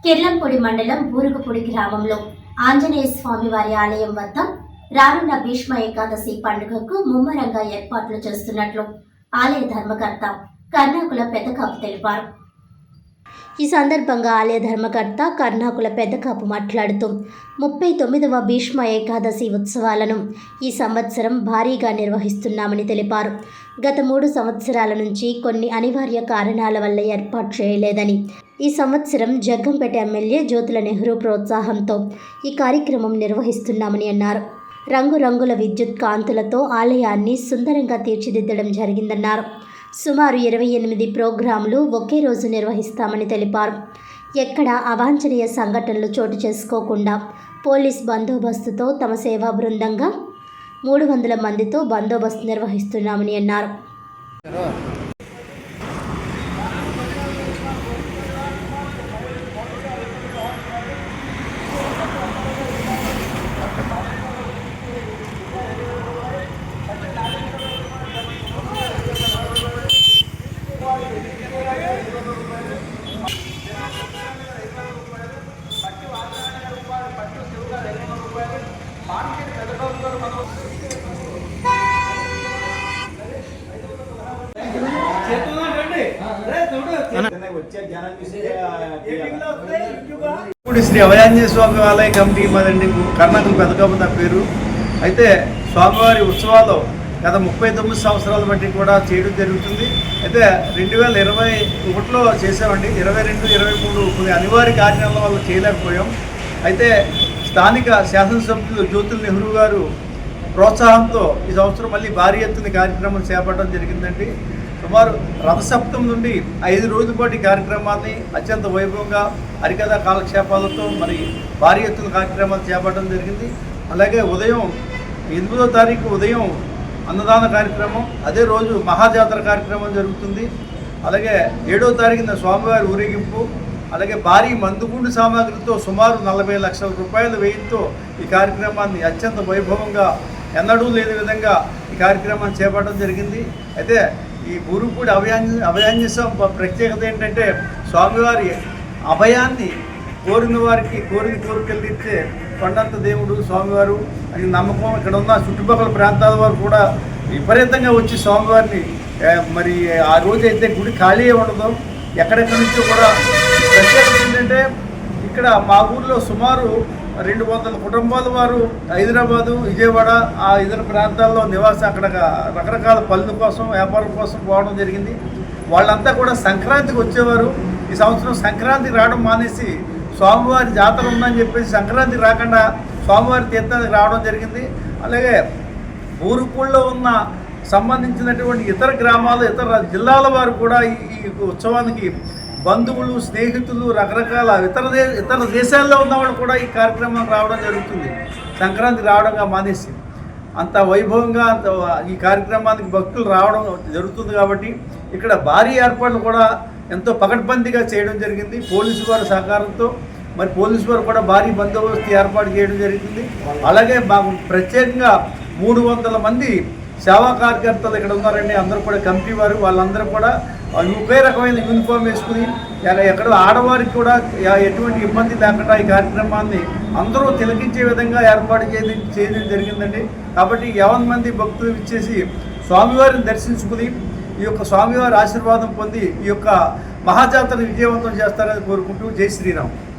కిర్లంపూడి మండలం బూరుగుపూడి గ్రామంలో ఆంజనేయ స్వామి వారి ఆలయం వద్ద రానున్న భీష్మ ఏకాదశి పండుగకు ముమ్మరంగా ఏర్పాట్లు చేస్తున్నట్లు ఆలయ ధర్మకర్త కర్ణాకుల పెద్దకాపు తెలిపారు. ఈ సందర్భంగా ఆలయ ధర్మకర్త కర్ణాకుల పెద్దకాపు మాట్లాడుతూ 39వ భీష్మ ఏకాదశి ఉత్సవాలను ఈ సంవత్సరం భారీగా నిర్వహిస్తున్నామని తెలిపారు. గత 3 సంవత్సరాల నుంచి కొన్ని అనివార్య కారణాల వల్ల ఏర్పాటు చేయలేదని, ఈ సంవత్సరం జగ్గంపేట ఎమ్మెల్యే జ్యోతుల నెహ్రూ ప్రోత్సాహంతో ఈ కార్యక్రమం నిర్వహిస్తున్నామని అన్నారు. రంగురంగుల విద్యుత్ కాంతులతో ఆలయాన్ని సుందరంగా తీర్చిదిద్దడం జరిగిందన్నారు. సుమారు 28 ప్రోగ్రాంలు ఒకే రోజు నిర్వహిస్తామని తెలిపారు. ఎక్కడ అవాంఛనీయ సంఘటనలు చోటు చేసుకోకుండా పోలీస్ బందోబస్తుతో తమ సేవా బృందంగా 300 మందితో బందోబస్తు నిర్వహిస్తున్నామని అన్నారు. శ్రీ అభయాంజనేయ స్వామి ఆలయ కమిటీ మాదండి, కర్ణాకుల పెద్దకాపు నా పేరు. అయితే స్వామివారి ఉత్సవాలు గత 39 సంవత్సరాల బట్టి కూడా చేయడం జరుగుతుంది. అయితే 2021లో చేసామండి. 22, 23 కొన్ని అనివార్య కారణాల వల్ల చేయలేకపోయాం. అయితే స్థానిక శాసనసభ్యులు జ్యోతుల నెహ్రూ గారు ప్రోత్సాహంతో ఈ సంవత్సరం మళ్ళీ భారీ ఎత్తున కార్యక్రమం చేపట్టడం జరిగిందండి. సుమారు రథసప్తమి నుండి 5 రోజుల పాటు కార్యక్రమాన్ని అత్యంత వైభవంగా హరికథా కాలక్షేపాలతో మరి భారీ ఎత్తున కార్యక్రమాలు చేపట్టడం జరిగింది. అలాగే ఉదయం 8వ తారీఖు ఉదయం అన్నదాన కార్యక్రమం, అదే రోజు మహాజాతర కార్యక్రమం జరుగుతుంది. అలాగే 7వ తారీఖున స్వామివారి ఊరేగింపు, అలాగే భారీ మందుగుండు సామాగ్రితో సుమారు 40 లక్షల రూపాయల వ్యయంతో ఈ కార్యక్రమాన్ని అత్యంత వైభవంగా ఎన్నడూ లేని విధంగా ఈ కార్యక్రమాన్ని చేపట్టడం జరిగింది. అయితే ఈ బూరుగుపూడి అభయాంజనేయ స్వామి ప్రత్యేకత ఏంటంటే స్వామివారి అభయాన్ని కోరిన వారికి కోరిన కోరికలు ఇచ్చే కొండంత దేవుడు స్వామివారు అని నమ్మకం. ఇక్కడ ఉన్న చుట్టుపక్కల ప్రాంతాల వారు కూడా విపరీతంగా వచ్చి స్వామివారిని మరి ఆ రోజు అయితే గుడి ఖాళీ ఉండదు. ఎక్కడెక్కడి నుంచో కూడా ప్రత్యేకత ఏంటంటే ఇక్కడ మా ఊర్లో సుమారు 200 కుటుంబాల వారు హైదరాబాదు, విజయవాడ ఆ ఇతర ప్రాంతాల్లో నివాసం అక్కడ రకరకాల పనుల కోసం వ్యాపారం కోసం పోవడం జరిగింది. వాళ్ళంతా కూడా సంక్రాంతికి వచ్చేవారు. ఈ సంవత్సరం సంక్రాంతికి రావడం మానేసి స్వామివారి జాతర ఉందని చెప్పేసి సంక్రాంతికి రాకుండా స్వామివారి తీర్థానికి రావడం జరిగింది. అలాగే బూరుగుపూడిలో ఉన్న సంబంధించినటువంటి ఇతర గ్రామాలు, ఇతర జిల్లాల వారు కూడా ఈ ఉత్సవానికి బంధువులు, స్నేహితులు, రకరకాల ఇతర దేశాల్లో ఉన్నవాళ్ళు కూడా ఈ కార్యక్రమం రావడం జరుగుతుంది. సంక్రాంతి రావడంగా మానేసి అంత వైభవంగా ఈ కార్యక్రమానికి భక్తులు రావడం జరుగుతుంది. కాబట్టి ఇక్కడ భారీ ఏర్పాట్లు కూడా ఎంతో పకడ్బందీగా చేయడం జరిగింది. పోలీసు వారి సహకారంతో మరి పోలీసు వారు కూడా భారీ బందోబస్తు ఏర్పాటు చేయడం జరిగింది. అలాగే మాకు ప్రత్యేకంగా 300 మంది సేవా కార్యకర్తలు ఇక్కడ ఉన్నారండి. అందరూ కూడా కమిటీ వారు, వాళ్ళందరూ కూడా ఒకే రకమైన యూనిఫామ్ వేసుకుని ఎక్కడో ఆడవారికి కూడా ఎటువంటి ఇబ్బంది లేకుండా ఈ కార్యక్రమాన్ని అందరూ తిలకించే విధంగా ఏర్పాటు చేయడం జరిగిందండి. కాబట్టి 50 మంది భక్తులు ఇచ్చేసి స్వామివారిని దర్శించుకుని ఈ యొక్క స్వామివారి ఆశీర్వాదం పొంది ఈ యొక్క మహాజాతరను విజయవంతం చేస్తారని కోరుకుంటూ జై శ్రీరామ్.